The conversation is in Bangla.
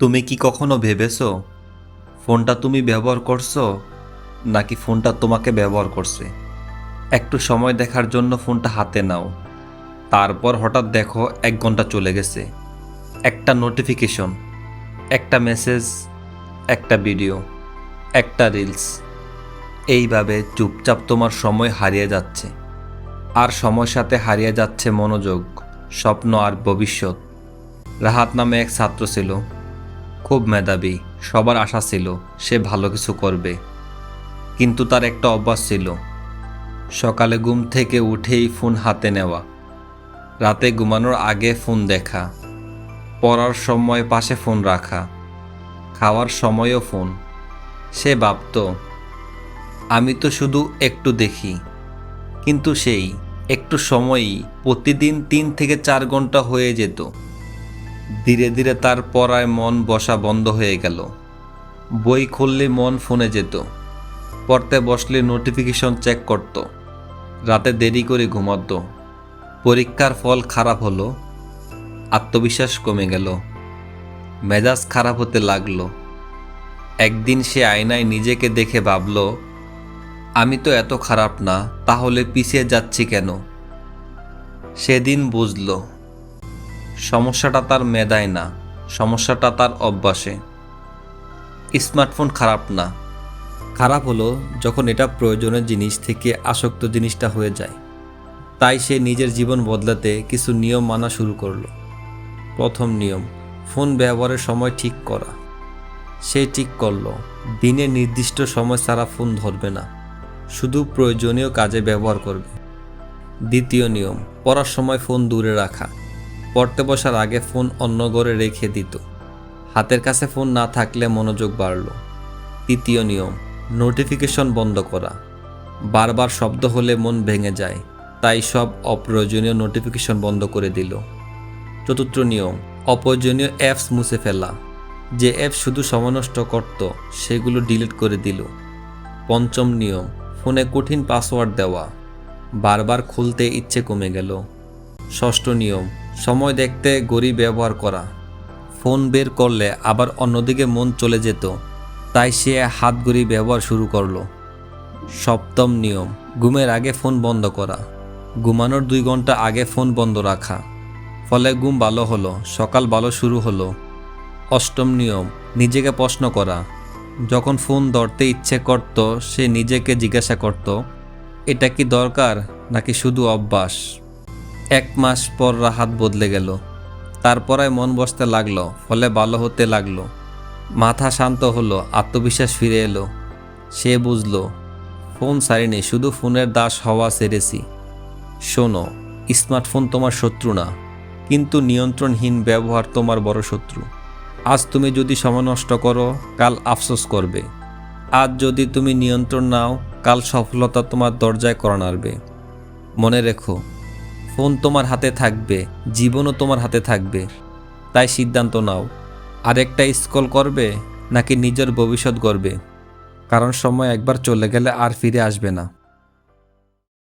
তুমি কি কখনো ভেবেছো ফোনটা তুমি ব্যবহার করছো নাকি ফোনটা তোমাকে ব্যবহার করছে? একটু সময় দেখার জন্য ফোনটা হাতে নাও, তারপর হঠাৎ দেখো 1 ঘন্টা চলে গেছে। একটা নোটিফিকেশন, একটা মেসেজ, একটা ভিডিও, একটা রিলস, এইভাবে চুপচাপ তোমার সময় হারিয়ে যাচ্ছে। আর সময়ের সাথে হারিয়ে যাচ্ছে মনোযোগ, স্বপ্ন আর ভবিষ্যৎ। রাহাত নামে এক ছাত্র ছিল, খুব মেধাবী, সবার আশা ছিল সে ভালো কিছু করবে। কিন্তু তার একটা অভ্যাস ছিল, সকালে ঘুম থেকে উঠেই ফোন হাতে নেওয়া, রাতে ঘুমানোর আগে ফোন দেখা, পড়ার সময় পাশে ফোন রাখা, খাওয়ার সময়ও ফোন। সে ভাবত, আমি তো শুধু একটু দেখি, কিন্তু সেই একটু সময়ই প্রতিদিন 3 থেকে 4 ঘন্টা হয়ে যেত। ধীরে ধীরে তার পড়ায় মন বসা বন্ধ হয়ে গেল। বই খুললে মন ফোনে যেত, পড়তে বসলে নোটিফিকেশন চেক করত, রাতে দেরি করে ঘুমাতো। পরীক্ষার ফল খারাপ হলো, আত্মবিশ্বাস কমে গেল, মেজাজ খারাপ হতে লাগলো। একদিন সে আয়নায় নিজেকে দেখে ভাবল, আমি তো এত খারাপ না, তাহলে পিছিয়ে যাচ্ছি কেন? সেদিন বুঝল, সমস্যাটা তার মেধায় না, সমস্যাটা তার অভ্যাসে। স্মার্টফোন খারাপ না, খারাপ হলো যখন এটা প্রয়োজনীয় জিনিস থেকে আসক্ত জিনিসটা হয়ে যায়। তাই সে নিজের জীবন বদলাতে কিছু নিয়ম মানা শুরু করলো। প্রথম নিয়ম, ফোন ব্যবহারের সময় ঠিক করা। সে ঠিক করলো, দিনে নির্দিষ্ট সময় ছাড়া ফোন ধরবে না, শুধু প্রয়োজনীয় কাজে ব্যবহার করবে। দ্বিতীয় নিয়ম, পড়ার সময় ফোন দূরে রাখা। পড়তে বসার আগে ফোন অন্য ঘরে রেখে দিত, হাতের কাছে ফোন না থাকলে মনোযোগ বাড়ল। তৃতীয় নিয়ম, নোটিফিকেশন বন্ধ করা। বারবার শব্দ হলে মন ভেঙে যায়, তাই সব অপ্রয়োজনীয় নোটিফিকেশন বন্ধ করে দিল। চতুর্থ নিয়ম, অপ্রয়োজনীয় অ্যাপস মুছে ফেলা। যে অ্যাপ শুধু সময় নষ্ট করত সেগুলো ডিলিট করে দিল। পঞ্চম নিয়ম, ফোনে কঠিন পাসওয়ার্ড দেওয়া। বারবার খুলতে ইচ্ছে কমে গেল। ষষ্ঠ নিয়ম, সময় দেখতে ঘড়ি ব্যবহার করা। ফোন বের করলে আবার অন্যদিকে মন চলে যেত, তাই সে হাত ঘড়ি ব্যবহার শুরু করলো। সপ্তম নিয়ম, ঘুমের আগে ফোন বন্ধ করা। ঘুমানোর 2 ঘন্টা আগে ফোন বন্ধ রাখা, ফলে ঘুম ভালো হলো, সকাল ভালো শুরু হলো। অষ্টম নিয়ম, নিজেকে প্রশ্ন করা। যখন ফোন ধরতে ইচ্ছে করত সে নিজেকে জিজ্ঞাসা করত, এটা কি দরকার নাকি শুধু অভ্যাস? 1 মাস পর রাহাত বদলে গেল, তারপরে মন বসতে লাগলো, ফলে ভালো হতে লাগলো। মাথা শান্ত হলো, আত্মবিশ্বাস ফিরে এলো। সে বুঝলো, ফোন ছাড়িনি, শুধু ফোনের দাস হওয়া ছেড়েছি। শোনো, স্মার্টফোন তোমার শত্রু না, কিন্তু নিয়ন্ত্রণহীন ব্যবহার তোমার বড় শত্রু। আজ তুমি যদি সময় নষ্ট করো, কাল আফসোস করবে। আজ যদি তুমি নিয়ন্ত্রণ নাও, কাল সফলতা তোমার দরজায় কড়া নাড়বে। মনে রেখো, ফোন তোমার হাতে থাকবে, জীবনও তোমার হাতে থাকবে। তাই সিদ্ধান্ত নাও, আরেকটা স্ক্রল করবে নাকি নিজের ভবিষ্যৎ গড়বে। কারণ সময় একবার চলে গেলে আর ফিরে আসবে না।